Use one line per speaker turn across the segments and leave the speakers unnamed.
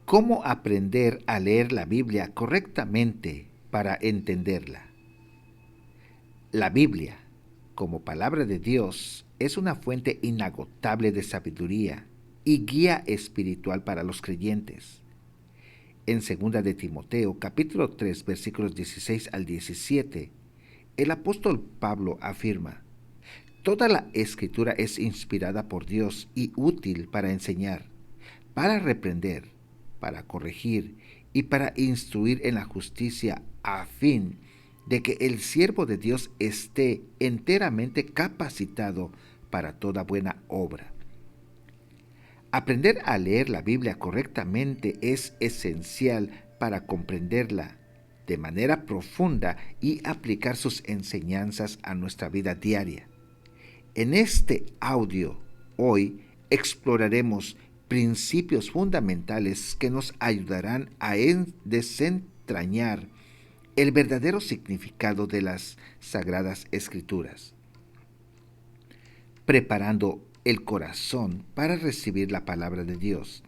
¿Cómo aprender a leer la Biblia correctamente para entenderla? La Biblia, como palabra de Dios, es una fuente inagotable de sabiduría y guía espiritual para los creyentes. En 2 de Timoteo, capítulo 3, versículos 16 al 17, el apóstol Pablo afirma: Toda la escritura es inspirada por Dios y útil para enseñar, para reprender, para corregir y para instruir en la justicia, a fin de que el siervo de Dios esté enteramente capacitado para toda buena obra. Aprender a leer la Biblia correctamente es esencial para comprenderla de manera profunda y aplicar sus enseñanzas a nuestra vida diaria. En este audio, hoy exploraremos principios fundamentales que nos ayudarán a desentrañar el verdadero significado de las Sagradas Escrituras, preparando el corazón para recibir la palabra de Dios.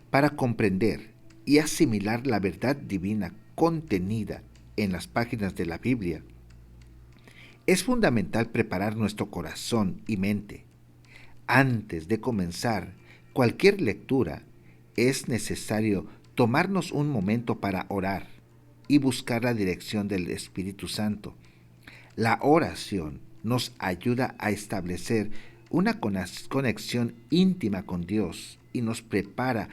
Para comprender y asimilar la verdad divina contenida en las páginas de la Biblia, es fundamental preparar nuestro corazón y mente. Antes de comenzar cualquier lectura, es necesario tomarnos un momento para orar y buscar la dirección del Espíritu Santo. La oración nos ayuda a establecer una conexión íntima con Dios y nos prepara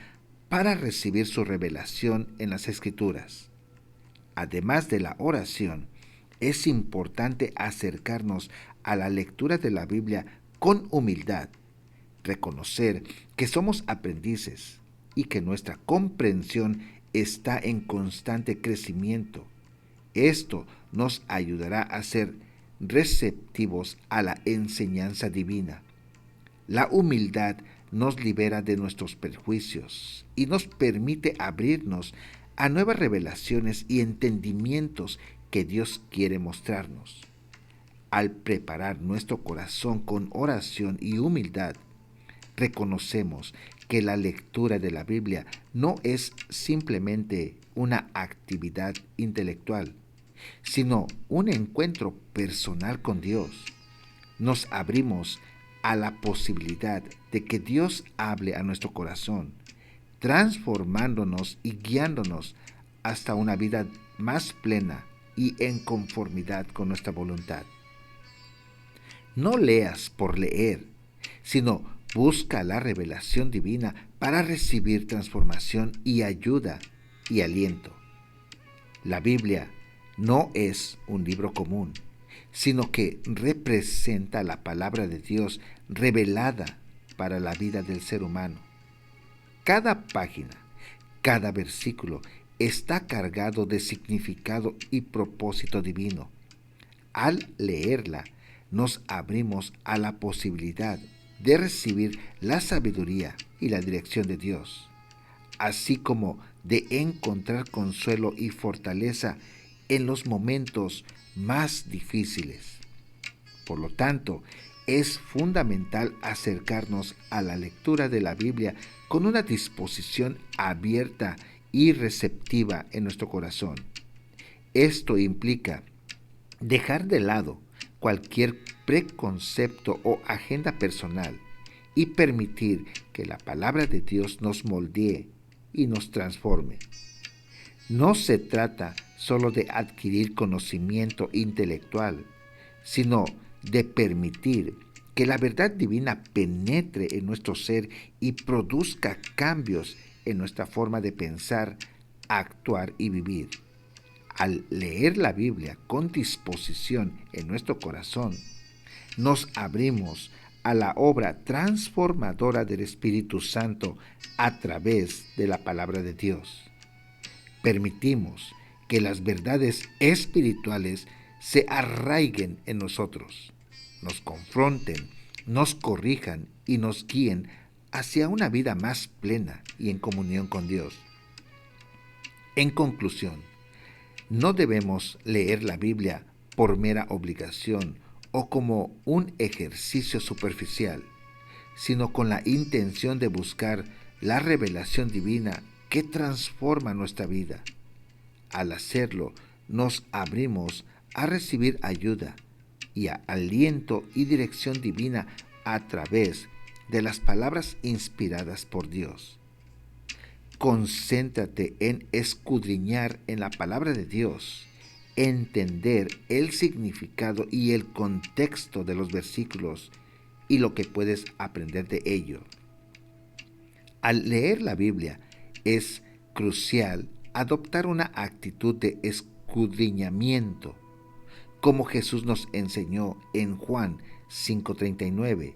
para recibir su revelación en las Escrituras. Además de la oración, es importante acercarnos a la lectura de la Biblia con humildad, reconocer que somos aprendices y que nuestra comprensión está en constante crecimiento. Esto nos ayudará a ser receptivos a la enseñanza divina. La humildad nos libera de nuestros prejuicios y nos permite abrirnos a nuevas revelaciones y entendimientos que Dios quiere mostrarnos. Al preparar nuestro corazón con oración y humildad, reconocemos que la lectura de la Biblia no es simplemente una actividad intelectual, sino un encuentro personal con Dios. Nos abrimos a la posibilidad de que Dios hable a nuestro corazón, transformándonos y guiándonos hasta una vida más plena y en conformidad con nuestra voluntad. No leas por leer, sino busca la revelación divina para recibir transformación y ayuda y aliento. La Biblia no es un libro común, sino que representa la palabra de Dios revelada para la vida del ser humano. Cada página, cada versículo está cargado de significado y propósito divino. Al leerla, nos abrimos a la posibilidad de recibir la sabiduría y la dirección de Dios, así como de encontrar consuelo y fortaleza en los momentos más difíciles. Por lo tanto, es fundamental acercarnos a la lectura de la Biblia con una disposición abierta y receptiva en nuestro corazón. Esto implica dejar de lado cualquier preconcepto o agenda personal y permitir que la palabra de Dios nos moldee y nos transforme. No se trata solo de adquirir conocimiento intelectual, sino de permitir que la verdad divina penetre en nuestro ser y produzca cambios en nuestra forma de pensar, actuar y vivir. Al leer la Biblia con disposición en nuestro corazón, nos abrimos a la obra transformadora del Espíritu Santo a través de la palabra de Dios. Permitimos que las verdades espirituales se arraiguen en nosotros, nos confronten, nos corrijan y nos guíen hacia una vida más plena y en comunión con Dios. En conclusión, no debemos leer la Biblia por mera obligación o como un ejercicio superficial, sino con la intención de buscar la revelación divina que transforma nuestra vida. Al hacerlo, nos abrimos a recibir ayuda y a aliento y dirección divina a través de las palabras inspiradas por Dios. Concéntrate en escudriñar en la palabra de Dios, entender el significado y el contexto de los versículos y lo que puedes aprender de ello. Al leer la Biblia es crucial adoptar una actitud de escudriñamiento, como Jesús nos enseñó en Juan 5:39.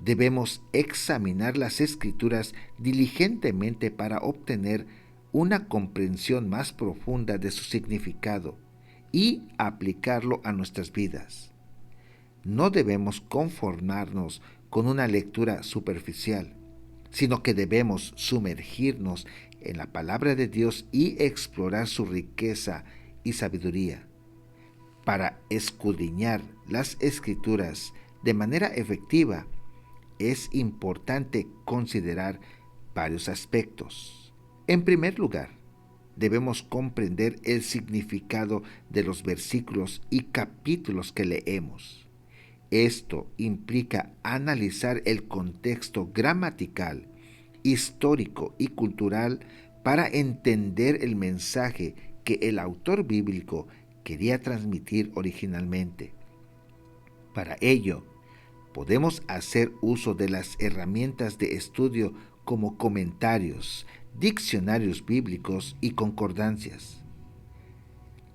Debemos examinar las Escrituras diligentemente para obtener una comprensión más profunda de su significado y aplicarlo a nuestras vidas. No debemos conformarnos con una lectura superficial, sino que debemos sumergirnos en la palabra de Dios y explorar su riqueza y sabiduría. Para escudriñar las Escrituras de manera efectiva, es importante considerar varios aspectos. En primer lugar, debemos comprender el significado de los versículos y capítulos que leemos. Esto implica analizar el contexto gramatical, histórico y cultural para entender el mensaje que el autor bíblico quería transmitir originalmente. Para ello, podemos hacer uso de las herramientas de estudio como comentarios, diccionarios bíblicos y concordancias.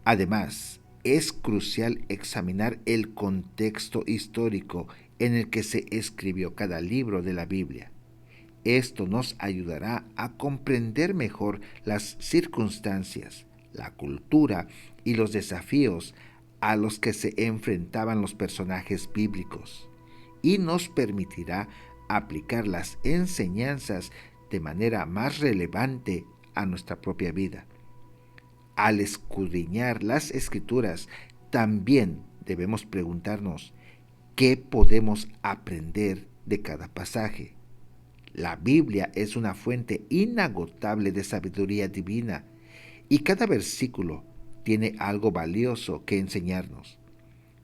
Además, es crucial examinar el contexto histórico en el que se escribió cada libro de la Biblia. Esto nos ayudará a comprender mejor las circunstancias, la cultura y los desafíos a los que se enfrentaban los personajes bíblicos, y nos permitirá aplicar las enseñanzas de manera más relevante a nuestra propia vida. Al escudriñar las Escrituras, también debemos preguntarnos qué podemos aprender de cada pasaje. La Biblia es una fuente inagotable de sabiduría divina y cada versículo tiene algo valioso que enseñarnos,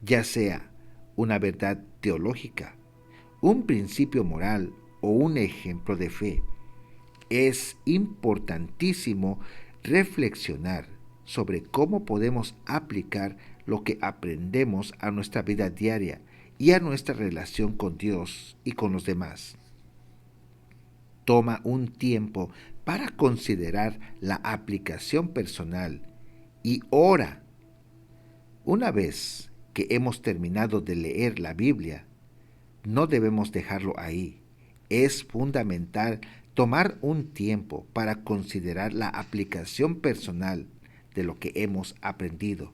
ya sea una verdad teológica, un principio moral o un ejemplo de fe. Es importantísimo reflexionar sobre cómo podemos aplicar lo que aprendemos a nuestra vida diaria y a nuestra relación con Dios y con los demás. Toma un tiempo para considerar la aplicación personal y ora. Una vez que hemos terminado de leer la Biblia, no debemos dejarlo ahí. Es fundamental tomar un tiempo para considerar la aplicación personal de lo que hemos aprendido.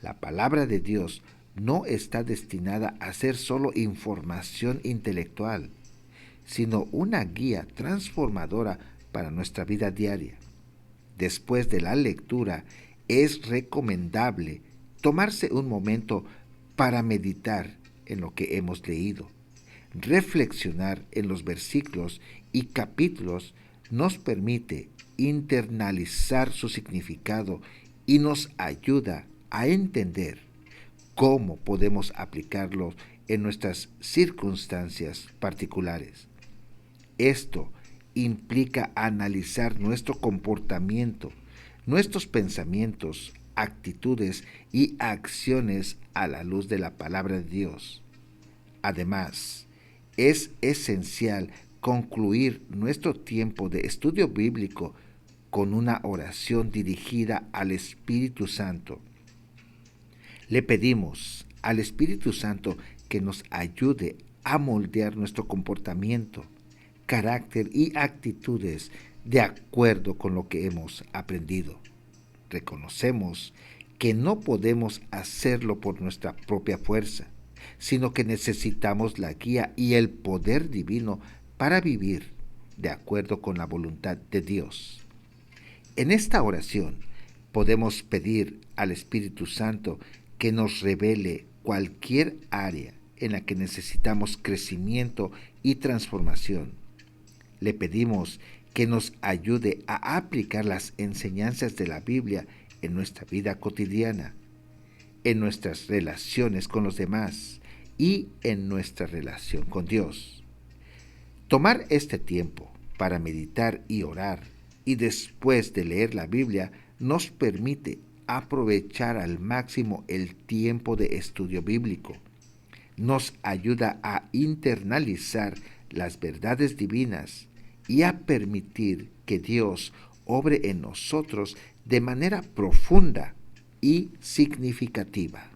La palabra de Dios no está destinada a ser solo información intelectual, sino una guía transformadora para nuestra vida diaria. Después de la lectura, es recomendable tomarse un momento para meditar en lo que hemos leído. Reflexionar en los versículos y capítulos nos permite internalizar su significado y nos ayuda a entender cómo podemos aplicarlos en nuestras circunstancias particulares. Esto implica analizar nuestro comportamiento, nuestros pensamientos, actitudes y acciones a la luz de la palabra de Dios. Además, es esencial concluir nuestro tiempo de estudio bíblico con una oración dirigida al Espíritu Santo. Le pedimos al Espíritu Santo que nos ayude a moldear nuestro comportamiento, carácter y actitudes de acuerdo con lo que hemos aprendido. Reconocemos que no podemos hacerlo por nuestra propia fuerza, sino que necesitamos la guía y el poder divino para vivir de acuerdo con la voluntad de Dios. En esta oración podemos pedir al Espíritu Santo que nos revele cualquier área en la que necesitamos crecimiento y transformación. Le pedimos que nos ayude a aplicar las enseñanzas de la Biblia en nuestra vida cotidiana, en nuestras relaciones con los demás y en nuestra relación con Dios. Tomar este tiempo para meditar y orar y después de leer la Biblia nos permite aprovechar al máximo el tiempo de estudio bíblico. Nos ayuda a internalizar las verdades divinas y a permitir que Dios obre en nosotros de manera profunda y significativa.